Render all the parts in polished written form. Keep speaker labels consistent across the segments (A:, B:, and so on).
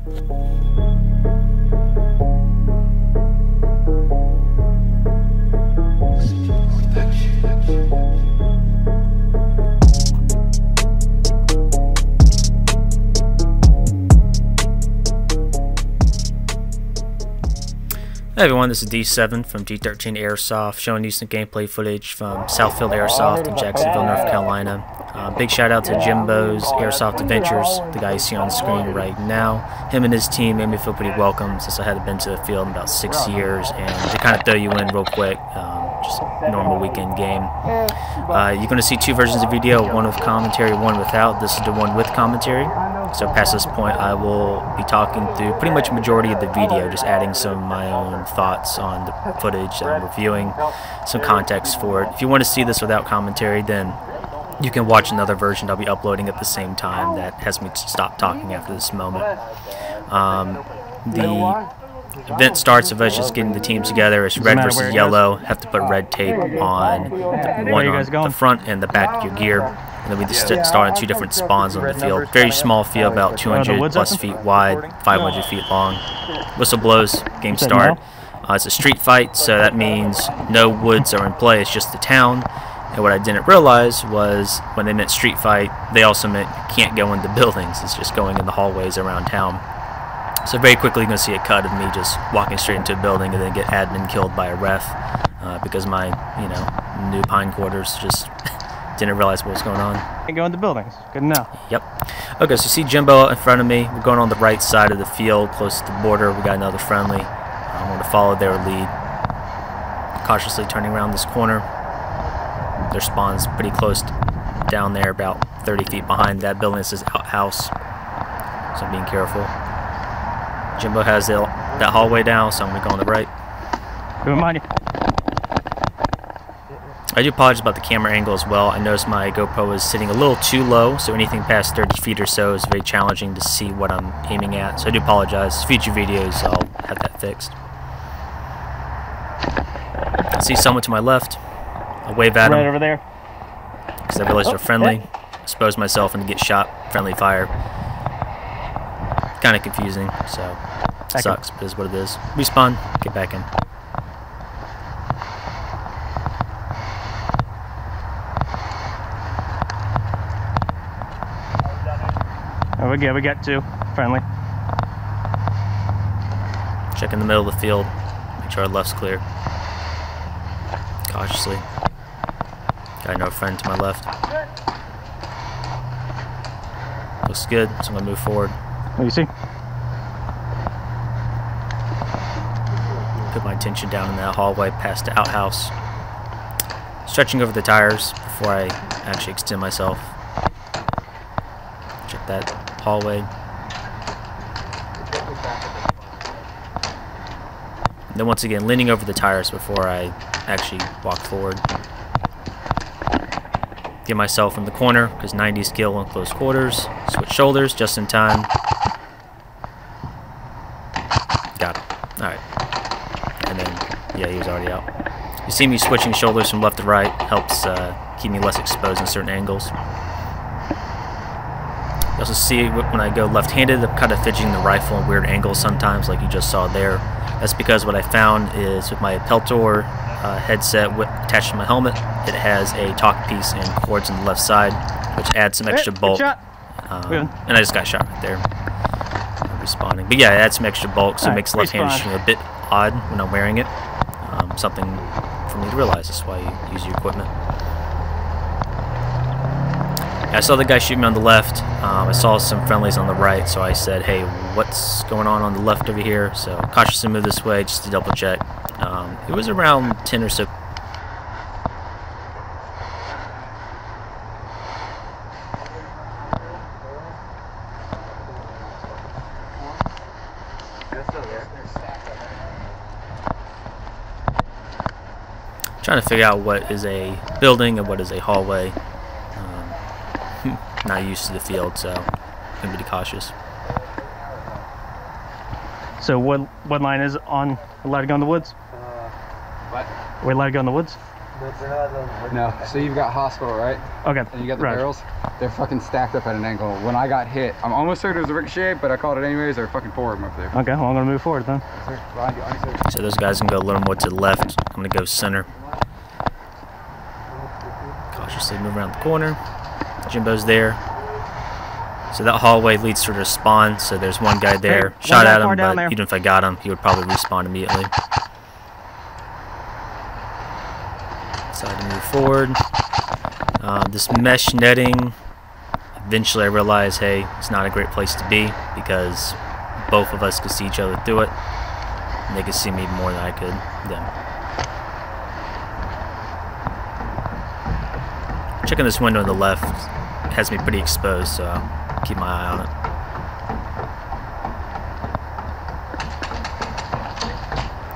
A: Hey everyone, this is D7 from TT Airsoft, showing you some gameplay footage from Southfield Airsoft in Jacksonville, North Carolina. Big shout out to Jimbo's Airsoft Adventures, the guy you see on the screen right now. Him and his team made me feel pretty welcome since I hadn't been to the field in about 6 years, and they kind of throw you in real quick, just a normal weekend game. You're going to see two versions of video, one with commentary, one without. This is the one with commentary. So past this point, I will be talking through pretty much a majority of the video, just adding some of my own thoughts on the footage that I'm reviewing, some context for it. If you want to see this without commentary, then you can watch another version I'll be uploading at the same time that has me stop talking after this moment. The event starts with us just getting the teams together. It's red versus yellow. Have to put red tape on the front and the back of your gear. And then we just start in two different spawns on the field. Very small field, about 200 plus feet wide, 500 feet long. Whistle blows, game start. It's a street fight, so that means no woods are in play. It's just the town. And what I didn't realize was when they meant street fight, they also meant you can't go into buildings. It's just going in the hallways around town. So very quickly you're going to see a cut of me just walking straight into a building and then get admin killed by a ref because my, new pine quarters just didn't realize what was going on.
B: Go into buildings. Good enough.
A: Yep. Okay, so you see Jimbo in front of me. We're going on the right side of the field, close to the border. We got another friendly. I'm going to follow their lead. Cautiously turning around this corner. Their spawn's pretty close down there, about 30 feet behind that building. This is outhouse, so I'm being careful. Jimbo has that hallway down, so I'm going to go on the right.
B: Remind you.
A: I do apologize about the camera angle as well. I noticed my GoPro is sitting a little too low, so anything past 30 feet or so is very challenging to see what I'm aiming at. So I do apologize. Future videos, I'll have that fixed. I see someone to my left. I'll wave at him.
B: Right over there.
A: Because I realize they're friendly. Expose myself and get shot. Friendly fire. Kind of confusing, so it sucks, but it is what it is. Respawn, get back in.
B: Oh, we got two. Friendly.
A: Check in the middle of the field. Make sure our left's clear. Cautiously. Got another friend to my left. Looks good, so I'm going to move forward.
B: What do you see?
A: Put my attention down in that hallway past the outhouse. Stretching over the tires before I actually extend myself. Check that hallway. And then once again, leaning over the tires before I actually walk forward. Get myself in the corner, because 90 skill on close quarters. Switch shoulders just in time. Got it. Alright. And then, yeah, he was already out. You see me switching shoulders from left to right. Helps keep me less exposed in certain angles. You also see when I go left-handed, I'm kind of fidgeting the rifle in weird angles sometimes, like you just saw there. That's because what I found is with my Peltor headset attached to my helmet, it has a talk piece and cords on the left side, which adds some extra bulk. And I just got shot right there. Respawning. But yeah, it adds some extra bulk, so it makes left-handed shooting a bit odd when I'm wearing it. Something for me to realize. That's why you use your equipment. I saw the guy shoot me on the left. I saw some friendlies on the right, so I said, hey, what's going on the left over here? So cautiously move this way just to double check. It was around 10 or so. Trying to figure out what is a building and what is a hallway. Not used to the field, so I'm gonna be cautious.
B: So what line is on allowed to go in the woods?
C: What?
B: We're allowed to go in the woods?
C: No. So you've got hospital, right?
B: Okay.
C: And you got the
B: Roger.
C: barrels. They're fucking stacked up at an angle. When I got hit, I'm almost certain it was a ricochet, but I called it anyways. They're fucking forward up there.
B: Okay, well, I'm gonna move forward then.
C: Sir, behind you, on you, sir.
A: So those guys can go a little more to the left. I'm going to go center. Cautiously move around the corner. Jimbo's there. So that hallway leads to the spawn. So there's one guy there.
B: Hey,
A: Shot
B: one
A: at
B: guy far
A: him,
B: down
A: but
B: there.
A: even if I got him, he would probably respawn immediately. Decided to move forward. This mesh netting, eventually I realized, hey, it's not a great place to be because both of us could see each other through it. And they could see me more than I could them. Checking this window on the left has me pretty exposed, so I'll keep my eye on it.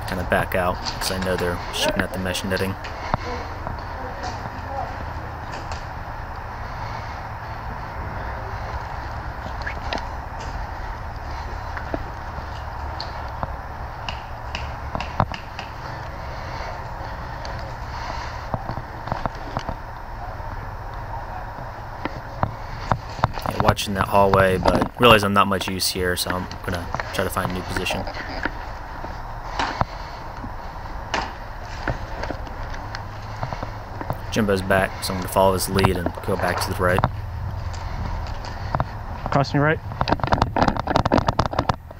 A: Kind of back out because I know they're shooting at the mesh netting. Watching that hallway, but realize I'm not much use here, so I'm gonna try to find a new position. Jimbo's back, so I'm gonna follow his lead and go back to the right.
B: Crossing your right.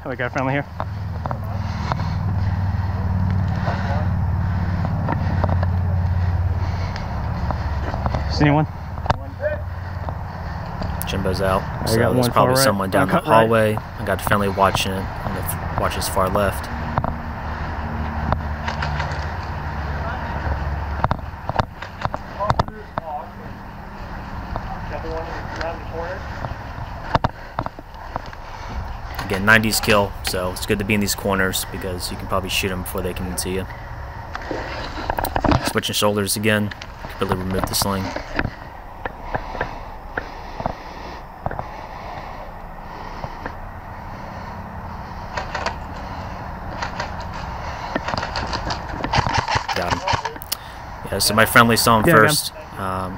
B: Oh, we got a friendly here. See anyone?
A: Jimbo's out,
B: I
A: so
B: got
A: there's
B: one
A: probably
B: far right.
A: someone down the
B: Cut right.
A: hallway. I got a friendly watching it. I'm gonna watch his far left. Again, 90s kill, so it's good to be in these corners because you can probably shoot them before they can even see you. Switching shoulders again, completely remove the sling. Got him. Yeah, so my friendly saw him first,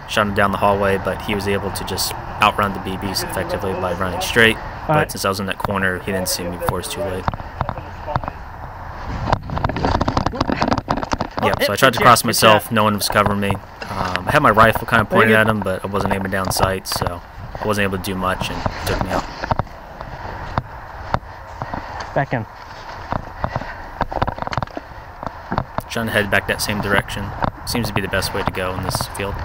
A: shot him down the hallway, but he was able to just outrun the BBs effectively by running straight. But since I was in that corner, he didn't see me before it was too late. Yep, so I tried to cross myself. No one was covering me. I had my rifle kind of pointed at him, but I wasn't aiming down sight, so I wasn't able to do much, and he took me out.
B: Back in.
A: Trying to head back that same direction. Seems to be the best way to go in this field.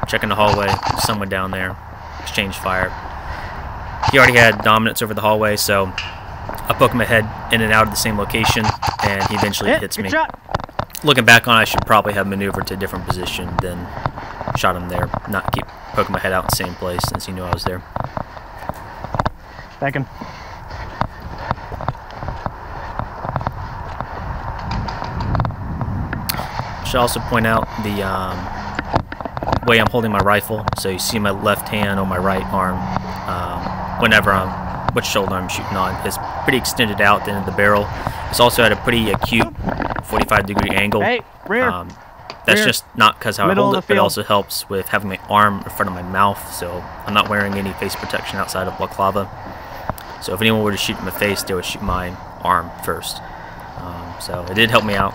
A: Checking the hallway, someone down there. Exchange fire. He already had dominance over the hallway, so I poke my head in and out of the same location, and he eventually hits me. Looking back on it, I should probably have maneuvered to a different position than shot him there. Not keep poking my head out in the same place since he knew I was there.
B: Back in.
A: Should also point out the way I'm holding my rifle. So you see my left hand on my right arm. Whenever which shoulder I'm shooting on, it's pretty extended out the end of the barrel. It's also at a pretty acute 45-degree angle.
B: Hey, rear.
A: That's
B: rear.
A: just not because how I
B: Middle
A: hold
B: of
A: it,
B: the
A: but it
B: field.
A: also helps with having my arm in front of my mouth, so I'm not wearing any face protection outside of balaclava. So if anyone were to shoot in the face, they would shoot my arm first. So it did help me out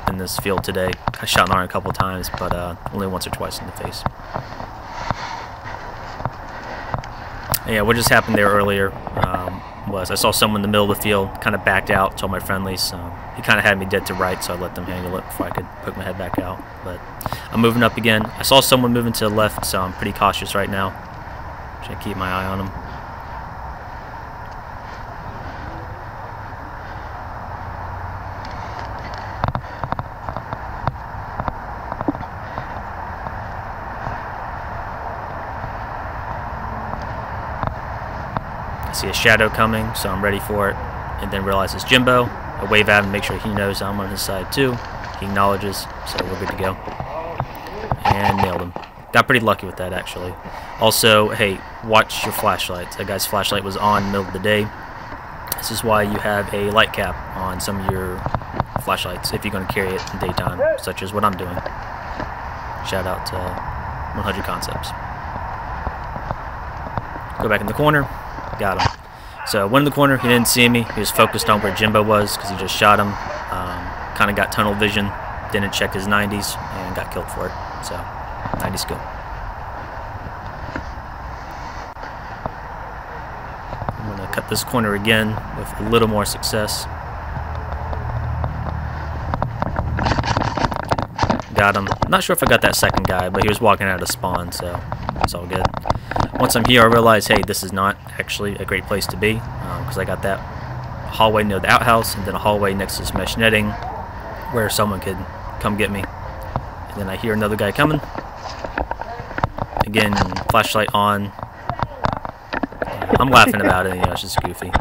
A: in this field today. I shot an arm a couple of times, but only once or twice in the face. And yeah, what just happened there earlier was I saw someone in the middle of the field, kind of backed out, told my friendlies. He kind of had me dead to right, so I let them handle it before I could poke my head back out. But I'm moving up again. I saw someone moving to the left, so I'm pretty cautious right now. Trying to keep my eye on him. I see a shadow coming, so I'm ready for it, and then realize it's Jimbo. I wave at him, make sure he knows I'm on his side too. He acknowledges, so we're good to go. And nailed him. Got pretty lucky with that, actually. Also, hey, watch your flashlights. That guy's flashlight was on in the middle of the day. This is why you have a light cap on some of your flashlights if you're going to carry it in daytime, such as what I'm doing. Shout out to 100 Concepts. Go back in the corner, got him. So went in the corner, he didn't see me, he was focused on where Jimbo was because he just shot him. Kind of got tunnel vision, didn't check his 90s, and got killed for it. So, 90 skill. I'm going to cut this corner again with a little more success. Got him. Not sure if I got that second guy, but he was walking out of spawn, so it's all good. Once I'm here, I realize, hey, this is not actually a great place to be, because I got that hallway near the outhouse, and then a hallway next to this mesh netting, where someone could come get me. And then I hear another guy coming. Again, flashlight on. I'm laughing about it, you know, it's just goofy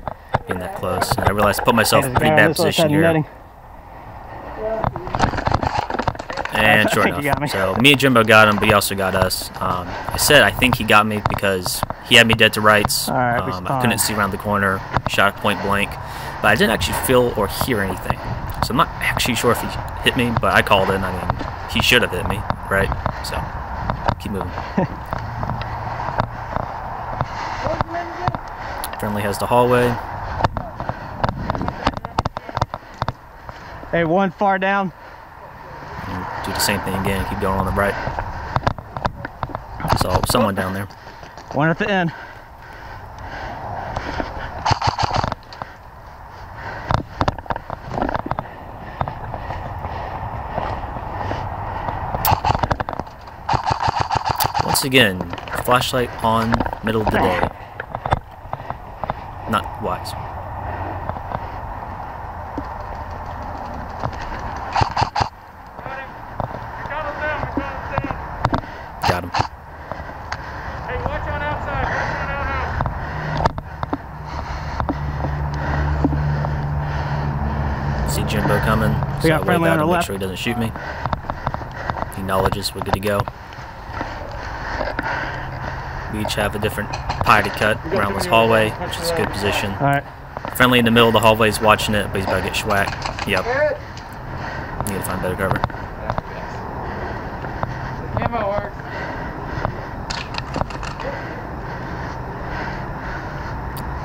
A: being that close. And I realized I put myself in a pretty bad position here. And sure enough, so me and Jimbo got him, but he also got us. I said I think he got me because he had me dead to rights. I couldn't see around the corner, shot point blank, but I didn't actually feel or hear anything. So I'm not actually sure if he hit me, but I called it. I mean, he should have hit me, right? So, keep moving. Friendly has the hallway.
B: Hey, one far down.
A: And do the same thing again, keep going on the right. So, someone down there.
B: One at the end.
A: Once again, flashlight on, middle of the day. Not wise. Got him.
D: Hey, watch on outside. Watch on outhouse.
A: See Jimbo coming.
B: We got friendly on the
A: make
B: left.
A: sure he doesn't shoot me. He acknowledges we're good to go. We each have a different pie to cut around this hallway, which is a good position.
B: Alright.
A: Friendly in the middle of the hallway is watching it, but he's about to get schwacked. Yep. Need to find better cover.
D: Camo works.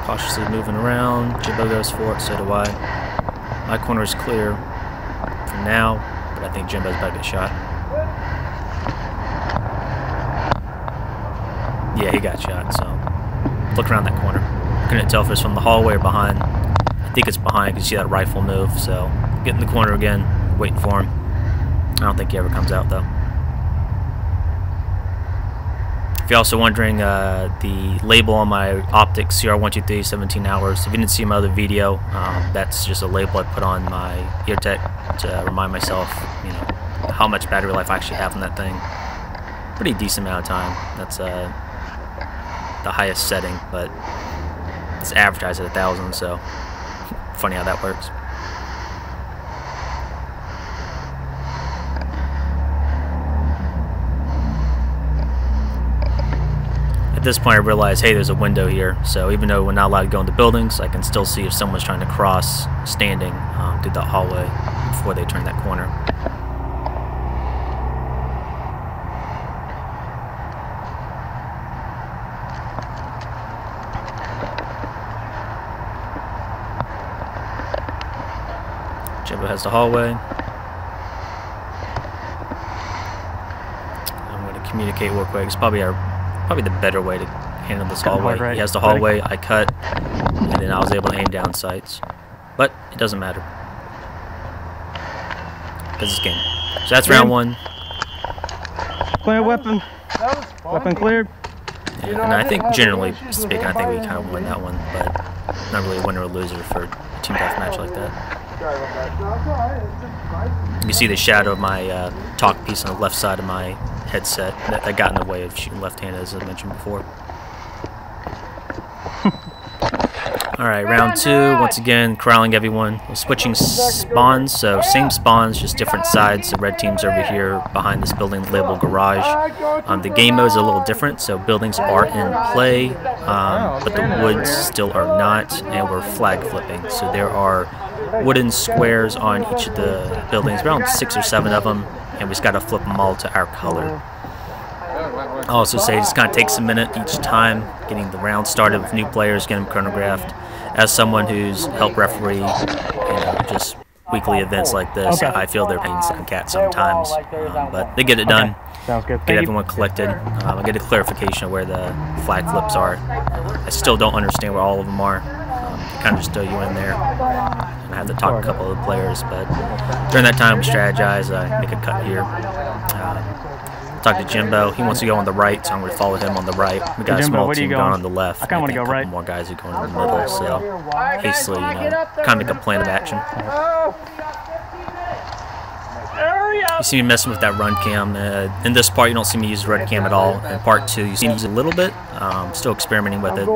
A: Cautiously moving around. Jimbo goes for it, so do I. My corner is clear for now, but I think Jimbo's about to get shot. Yeah, he got shot, so look around that corner. Couldn't tell if it's from the hallway or behind. I think it's behind because you see that rifle move, so get in the corner again, waiting for him. I don't think he ever comes out, though. If you're also wondering, the label on my optics, CR123, 17 hours. If you didn't see my other video, that's just a label I put on my ear tech to remind myself, you know, how much battery life I actually have on that thing. Pretty decent amount of time. That's the highest setting, but it's advertised at 1,000, so funny how that works. At this point I realized, hey, there's a window here, so even though we're not allowed to go into buildings, I can still see if someone's trying to cross standing through that hallway before they turn that corner. Jimbo has the hallway. I'm going to communicate real quick. It's probably the better way to handle this hallway.
B: Right.
A: He has the hallway, I cut, and then I was able to aim down sights. But it doesn't matter. Because it's game. So that's round one.
B: Clear weapon. Weapon cleared.
A: Yeah, and I think generally speaking, I think we kind of win that one, but not really a winner or loser for a team deathmatch like that. You see the shadow of my talk piece on the left side of my headset that got in the way of shooting left-handed, as I mentioned before. Alright, round two, once again, corralling everyone. We're switching spawns, so same spawns, just different sides. The red team's over here behind this building labeled garage. The game mode is a little different, so buildings are in play, but the woods still are not, and we're flag flipping. So there are wooden squares on each of the buildings, around 6 or 7 of them, and we just got to flip them all to our color. I'll also say it just kind of takes a minute each time getting the round started with new players, getting them chronographed. As someone who's helped referee just weekly events like this, I feel their pains like a cat sometimes, but they get it done.
B: Sounds good.
A: Get everyone collected. I get a clarification of where the flag flips are. I still don't understand where all of them are. They kind of just throw you in there. And I have to talk to a couple of the players, but during that time we strategize. I make a cut here. Talk to Jimbo. He wants to go on the right, so I'm going to follow him on the right. We got a small team going on the left.
B: I kind of want to go right.
A: More guys are going in the middle, so hastily, kind of make a plan of action. You see me messing with that run cam. In this part, you don't see me use run cam at all. In part 2, you see me use it a little bit. Still experimenting with it.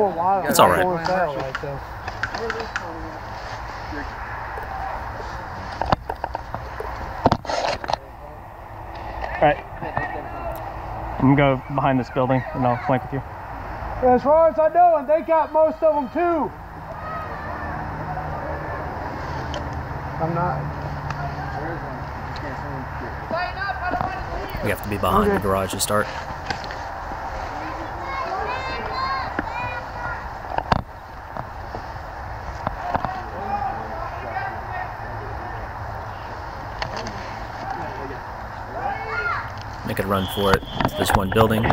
A: It's all right.
B: All right. I'm going to go behind this building and I'll flank with you.
E: As far as I know, and they got most of them too. I'm not.
A: We have to be behind the garage to start. Make a run for it. This one building.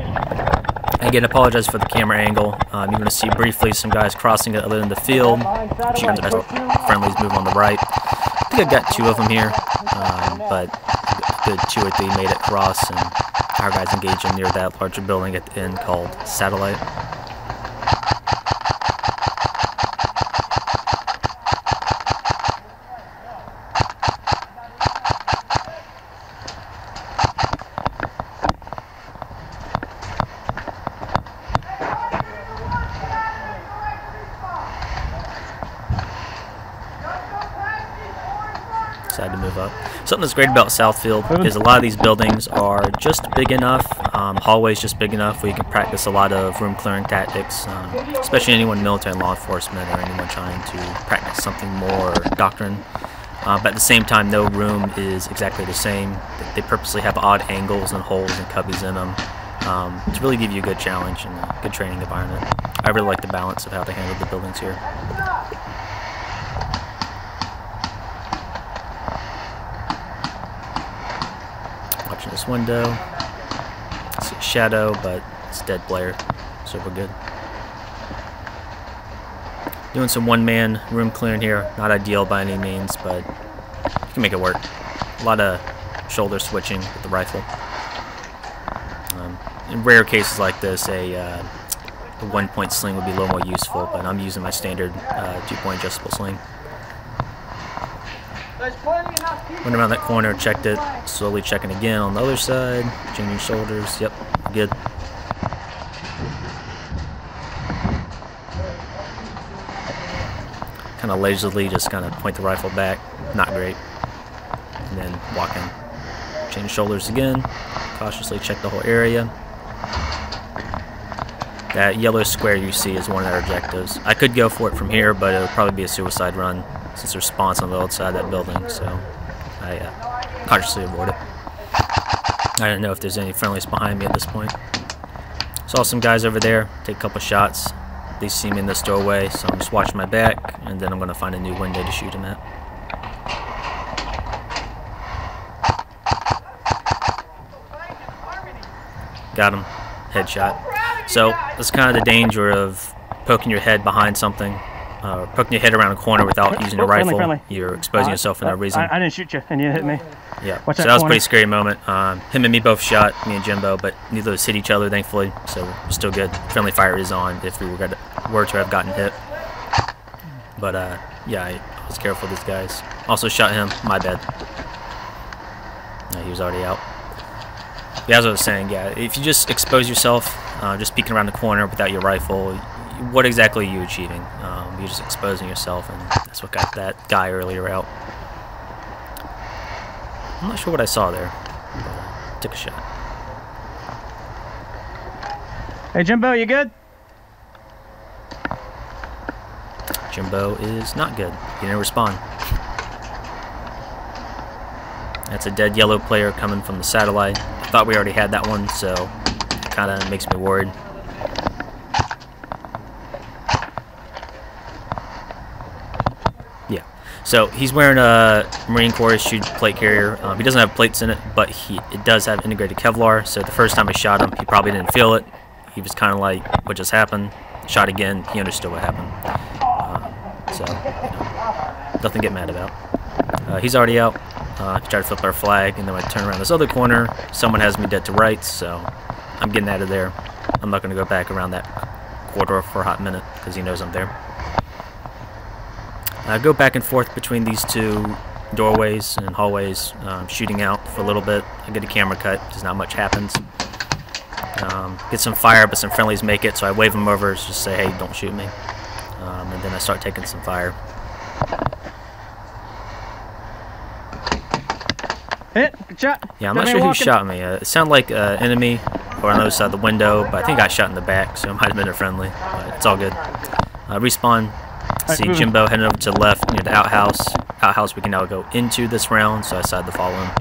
A: Again, apologize for the camera angle. You're going to see briefly some guys crossing it other than the field. Friendlies move on the right. I think I got 2 of them here, but a good 2 or 3 made it cross, and our guys engaging near that larger building at the end called Satellite. Decided to move up. Something that's great about Southfield is a lot of these buildings are just big enough, hallways just big enough where you can practice a lot of room clearing tactics, especially anyone military and law enforcement or anyone trying to practice something more doctrine. But at the same time, no room is exactly the same. They purposely have odd angles and holes and cubbies in them to really give you a good challenge and a good training environment. I really like the balance of how they handle the buildings here. Watching this window. I see a shadow, but it's a dead player, so we're good. Doing some one-man room clearing here. Not ideal by any means, but you can make it work. A lot of shoulder switching with the rifle. In rare cases like this, a one-point sling would be a little more useful, but I'm using my standard 2-point adjustable sling. Went around that corner, checked it, slowly checking again on the other side, changing shoulders. Yep, good. Kind of lazily just kind of point the rifle back, not great. And then walk in. Change shoulders again, cautiously check the whole area. That yellow square you see is one of our objectives. I could go for it from here, but it would probably be a suicide run since there's spawns on the outside of that building, so I cautiously avoid it. I don't know if there's any friendlies behind me at this point. Saw some guys over there, take a couple shots. They see me in this doorway, so I'm just watching my back, and then I'm going to find a new window to shoot him at. Got him. Headshot. So that's kind of the danger of poking your head behind something, poking your head around a corner without using a rifle.
B: Friendly.
A: You're exposing yourself for no reason.
B: I didn't shoot you, and you hit me.
A: Yeah, so that was a pretty scary moment. Him and me both shot, me and Jimbo, but neither of us hit each other, thankfully, so we're still good. Friendly fire is on if we were to have gotten hit. But, yeah, I was careful with these guys. Also shot him, my bad. He was already out. Yeah, as I was saying, yeah, if you just expose yourself, just peeking around the corner without your rifle, what exactly are you achieving? You're just exposing yourself, and that's what got that guy earlier out. I'm not sure what I saw there, but took a shot.
B: Hey, Jimbo, you good?
A: Jimbo is not good. He didn't respond. That's a dead yellow player coming from the satellite. I thought we already had that one, so it kind of makes me worried. Yeah. So he's wearing a Marine Corps issued plate carrier. He doesn't have plates in it, but it does have integrated Kevlar. So the first time I shot him, he probably didn't feel it. He was kind of like, what just happened? Shot again, he understood what happened. So, you know, nothing to get mad about. He's already out. He tried to flip our flag, and then when I turn around this other corner, someone has me dead to rights, so I'm getting out of there. I'm not going to go back around that corridor for a hot minute, because he knows I'm there. I go back and forth between these two doorways and hallways, shooting out for a little bit. I get a camera cut, because not much happens. Get some fire, but some friendlies make it, so I wave them over, just say, hey, don't shoot me. And then I start taking some fire.
B: Hit, good shot.
A: Yeah, I'm not sure who shot me. It sounded like an enemy or on the other side of the window, but I think I got shot in the back, so it might have been a friendly. But it's all good. Respawn. See Jimbo heading over to the left near the outhouse. Outhouse, we can now go into this round, so I decided to follow him.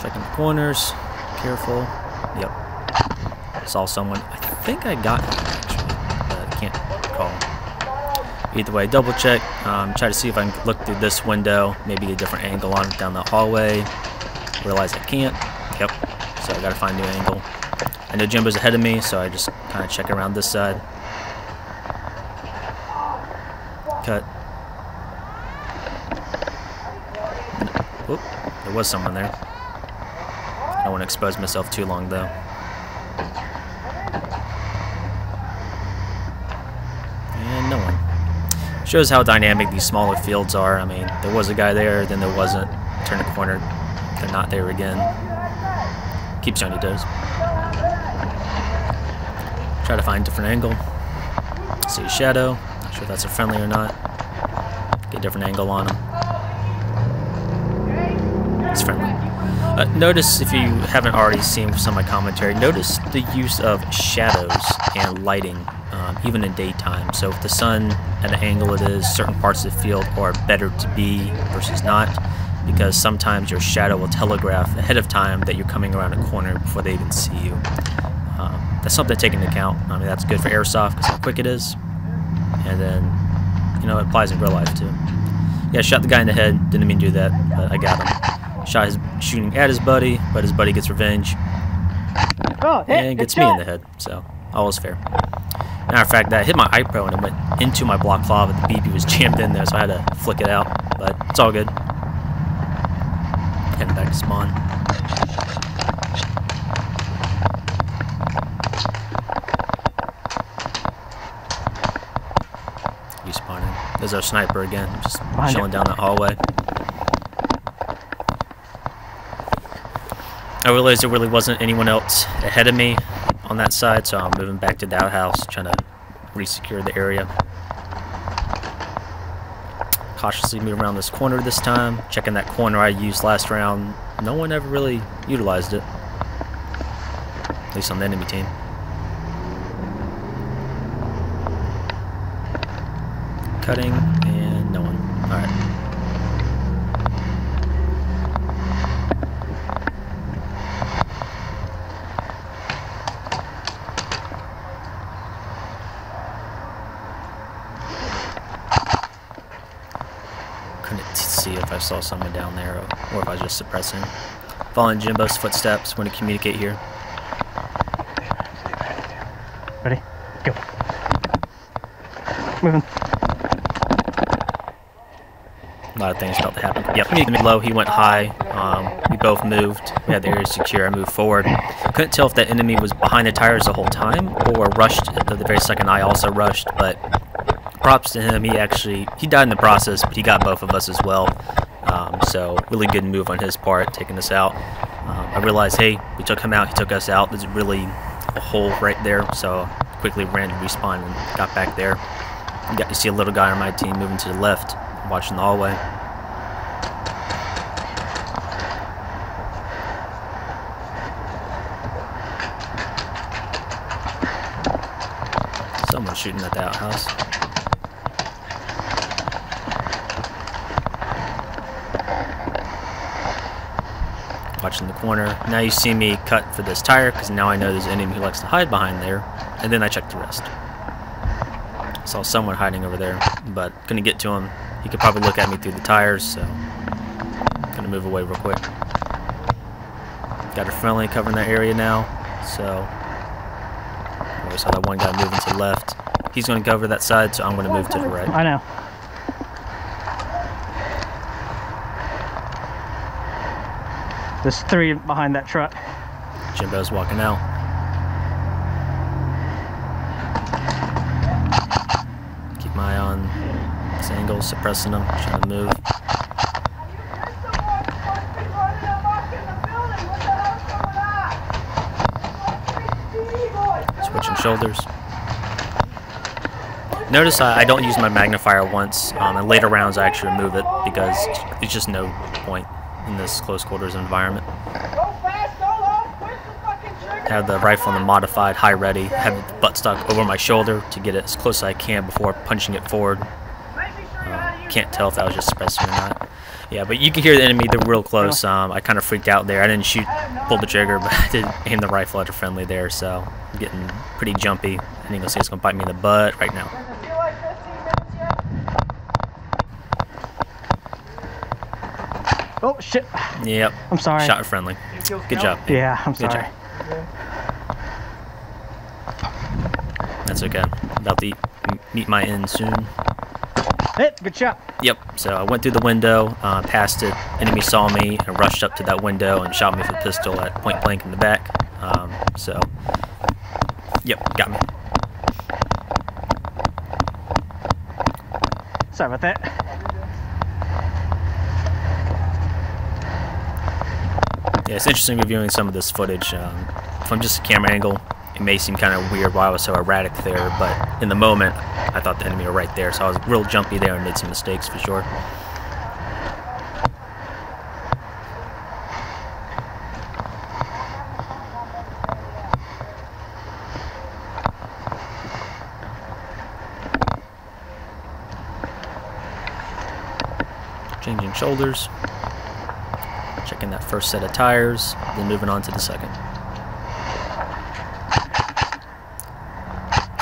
A: Checking the corners. Careful. Yep. Saw someone. I think I got him, actually, but I can't recall. Either way, double check. Try to see if I can look through this window, maybe a different angle on it down the hallway. Realize I can't. Yep. So I gotta find a new angle. I know Jimbo's ahead of me, so I just kind of check around this side. Cut. Oop, there was someone there. I don't want to expose myself too long, though. And no one. Shows how dynamic these smaller fields are. I mean, there was a guy there, then there wasn't. Turn a corner, they're not there again. Keeps you on your toes. Try to find a different angle. See a shadow. Not sure if that's a friendly or not. Get a different angle on him. It's friendly. Notice, if you haven't already seen some of my commentary, notice the use of shadows and lighting, even in daytime. So if the sun, at an angle it is, certain parts of the field are better to be versus not, because sometimes your shadow will telegraph ahead of time that you're coming around a corner before they even see you. That's something to take into account. I mean, that's good for airsoft because how quick it is, and then, you know, it applies in real life too. Yeah, I shot the guy in the head. Didn't mean to do that, but I got him. Shot his shooting at his buddy, but his buddy gets revenge and gets me in the head. So all was fair. Matter of fact, that hit my iPro and it went into my block claw, but the BB was jammed in there, so I had to flick it out. But it's all good. Heading back to spawn. Respawning. There's our sniper again, just chilling down that hallway. I realized there really wasn't anyone else ahead of me on that side, so I'm moving back to the outhouse, trying to re-secure the area. Cautiously move around this corner this time, checking that corner I used last round. No one ever really utilized it, at least on the enemy team. Cutting, and no one. Alright. Couldn't see if I saw someone down there or if I was just suppressing. Following Jimbo's footsteps, want to communicate here.
B: Ready? Go. Moving.
A: A lot of things about to happen. Yep, he low, he went high. We both moved. We had the area secure. I moved forward. Couldn't tell if that enemy was behind the tires the whole time or rushed at the very second I also rushed, but props to him. He died in the process, but he got both of us as well. So really good move on his part, taking us out. I realized, hey, we took him out, he took us out. There's really a hole right there, so I quickly ran to respawn and got back there. You got to see a little guy on my team moving to the left, watching the hallway. Someone's shooting at the outhouse. watching the corner. Now you see me cut for this tire because now I know there's an enemy who likes to hide behind there, and then I check the rest. Saw someone hiding over there, but couldn't get to him. He could probably look at me through the tires, so I'm gonna move away real quick. Got a friendly covering that area now, so I saw that one guy moving to the left. He's gonna cover that side, so I'm gonna move to the right.
B: I know. There's 3 behind that truck.
A: Jimbo's walking out. Keep my eye on this angle, suppressing him, trying to move. Switching shoulders. Notice I don't use my magnifier once. In later rounds I actually remove it because there's just no point in this close quarters environment. Have the rifle in the modified high ready, have the buttstock over my shoulder to get it as close as I can before punching it forward. Can't tell if that was just suppressing or not. Yeah, but you can hear the enemy, they're real close. I kind of freaked out there. I didn't pull the trigger, but I did aim the rifle at a friendly there, so I'm getting pretty jumpy. I think you'll see it's going to bite me in the butt right now.
B: Oh, shit.
A: Yep.
B: I'm sorry.
A: Shot friendly. Good job.
B: Yeah, I'm sorry.
A: Good job. That's okay. About to meet my end soon.
B: Hit. Good shot.
A: Yep. So I went through the window, passed it. Enemy saw me and rushed up to that window and shot me with a pistol at point blank in the back. So, yep, got me.
B: Sorry about that.
A: Yeah, it's interesting reviewing some of this footage. From just a camera angle, it may seem kind of weird why I was so erratic there, but in the moment, I thought the enemy were right there, so I was real jumpy there and made some mistakes for sure. Changing shoulders. Checking that first set of tires, then moving on to the second.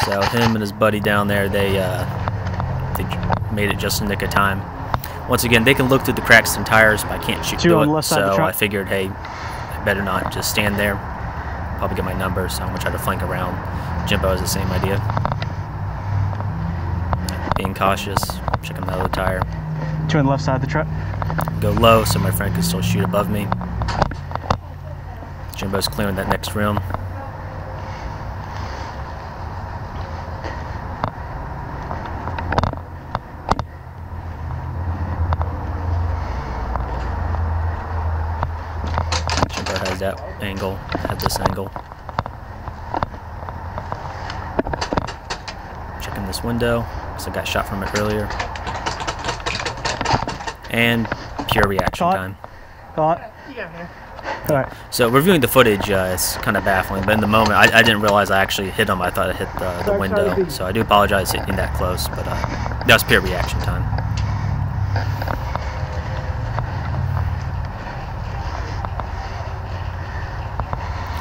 A: So him and his buddy down there, they made it just in the nick of time. Once again, they can look through the cracks in tires, but I can't shoot through it. So I figured, hey, I better not just stand there. Probably get my number, so I'm gonna try to flank around. Jimbo has the same idea. Being cautious, checking the other tire.
B: 2 on the left side of the truck.
A: Go low so my friend can still shoot above me. Jimbo's clearing that next rim. Jimbo has that angle, had this angle. Checking this window, because I got shot from it earlier. And pure reaction time.
B: Alright.
A: So reviewing the footage, it's kind of baffling, but in the moment, I didn't realize I actually hit him. I thought I hit the window, so I do apologize hitting that close, but that was pure reaction time.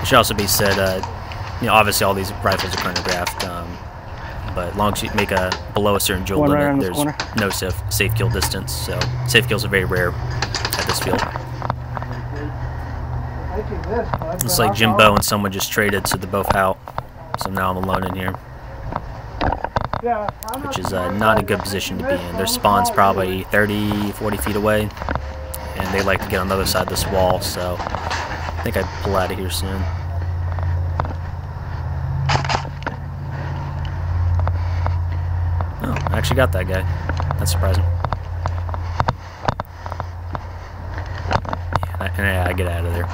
A: It should also be said, you know, obviously all these rifles are chronographed, but as long as you make below a certain joule limit, there's no safe kill distance, so safe kills are very rare at this field. Looks like Jimbo and someone just traded, so they're both out. So now I'm alone in here, which is not a good position to be in. Their spawn's probably 30, 40 feet away, and they like to get on the other side of this wall, so I think I'd pull out of here soon. Oh, I actually got that guy. That's surprising. Yeah, I get out of there.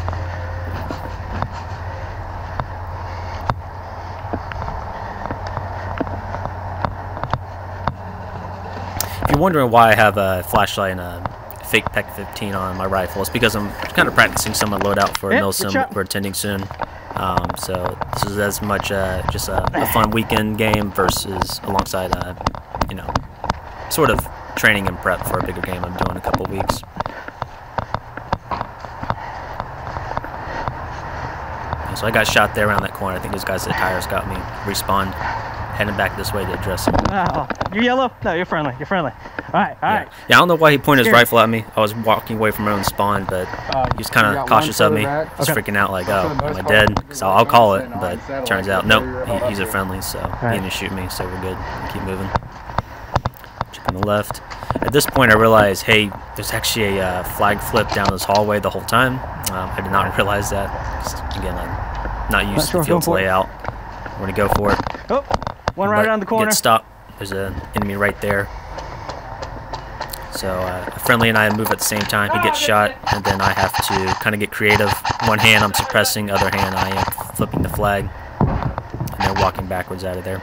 A: If you're wondering why I have a flashlight and a fake PEC 15 on my rifle, it's because I'm kind of practicing some of the loadout for a milsim we're attending soon. So this is as much just a fun weekend game versus alongside you know, sort of training and prep for a bigger game I'm doing in a couple weeks. So I got shot there around that corner. I think those guys at tires got me. Respawned, heading back this way to address him.
B: Oh, you're yellow? No, you're friendly. You're friendly. All right, all right.
A: Yeah, I don't know why he pointed his rifle at me. I was walking away from my own spawn, but he was kind of cautious of me. I was freaking out like, oh, am I dead? Because I'll call it, but turns out, nope, he's a friendly, so he didn't shoot me, so we're good. We'll keep moving. Check on the left. At this point, I realized, hey, there's actually a flag flip down this hallway the whole time. I did not realize that. Again, I'm not used to the field's layout. I'm going to go for it.
B: Oh, one right around the corner.
A: Get stopped. There's an enemy right there. So a friendly and I move at the same time. He gets shot, and then I have to kind of get creative. One hand I'm suppressing, other hand I am flipping the flag, and then walking backwards out of there.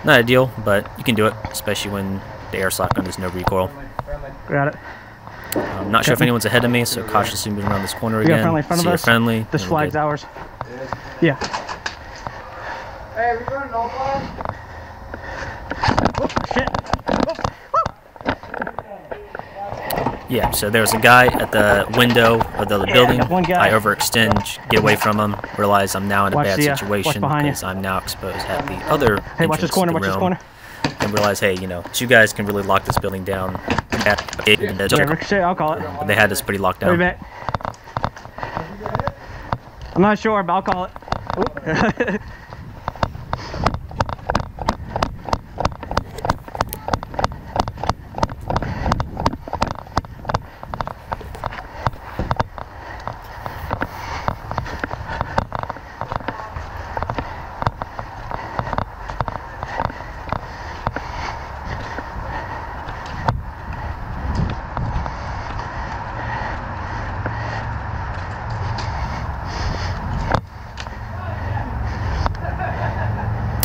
A: Not ideal, but you can do it, especially when the airsoft gun has no recoil.
B: Got it.
A: I'm not sure if anyone's ahead of me, so cautiously moving around this corner again.
B: Friendly in front of us.
A: Friendly.
B: This flag's ours. Yeah.
E: Hey, we running all flag?
B: Oh, shit.
A: Yeah, so there's a guy at the window of the other building. I overextend, get away from him, realize I'm now in a bad situation because I'm now exposed at the other entrance to the room, and realize, hey, you know, 2 guys can really lock this building down.
B: Ricochet, I'll call it.
A: But they had this pretty locked down.
B: I'm not sure, but I'll call it.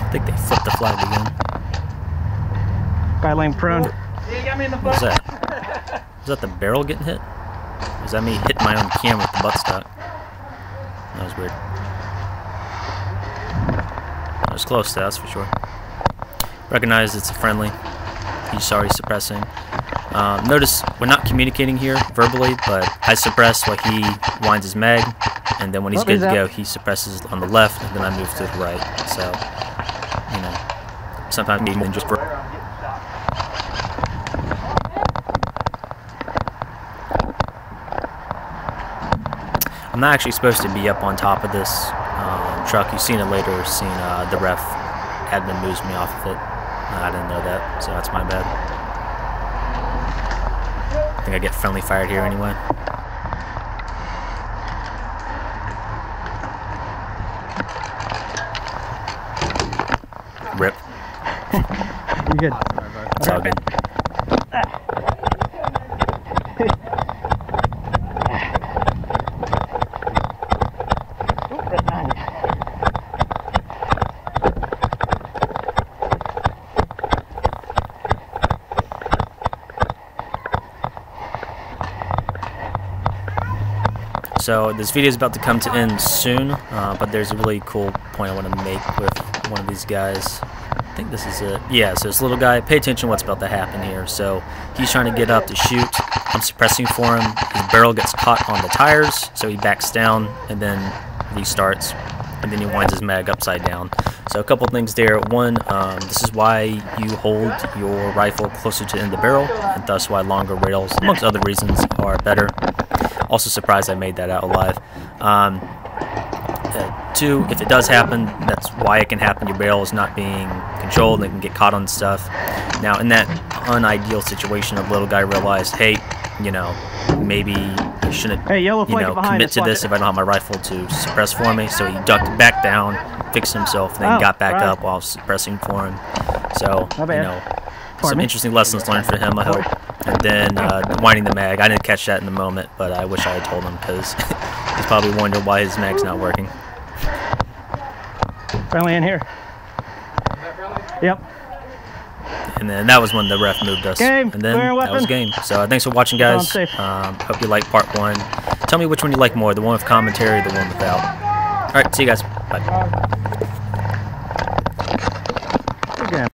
A: I think they flipped the flag again.
B: Guy laying prone.
A: What was that? Was that the barrel getting hit? Was that me hitting my own camera with the buttstock? That was weird. That was close, that's for sure. Recognize it's a friendly. He's already suppressing. Notice we're not communicating here verbally, but I suppress while he winds his mag, and then when he's good to go, he suppresses on the left, and then I move to the right. So, you know, sometimes more than just. I'm not actually supposed to be up on top of this truck. You've seen it later, seen the ref admin moves me off of it. I didn't know that, so that's my bad. I think I get friendly fired here anyway. Rip.
B: You good?
A: It's all good. So this video is about to come to end soon, but there's a really cool point I want to make with one of these guys. I think this is it. Yeah, so this little guy, pay attention to what's about to happen here. So he's trying to get up to shoot. I'm suppressing for him. His barrel gets caught on the tires, so he backs down and then restarts, and then he winds his mag upside down. So a couple things there. One, this is why you hold your rifle closer to the end of the barrel, and thus why longer rails, amongst other reasons, are better. Also surprised I made that out alive. 2, if it does happen, that's why it can happen. Your barrel is not being controlled and it can get caught on stuff. Now, in that unideal situation, the little guy realized, hey, you know, maybe I shouldn't, commit to this if I don't have my rifle to suppress for me. So he ducked back down, fixed himself, then got back up while suppressing for him. So, you know, some interesting lessons learned for him, I hope. And then winding the mag. I didn't catch that in the moment, but I wish I had told him because he's probably wondering why his mag's not working.
B: Friendly in here. Yep.
A: And then that was when the ref moved us.
B: Game.
A: And then that was game. So thanks for watching, guys. Hope you liked part 1. Tell me which one you like more, the one with commentary or the one without. Alright, see you guys. Bye.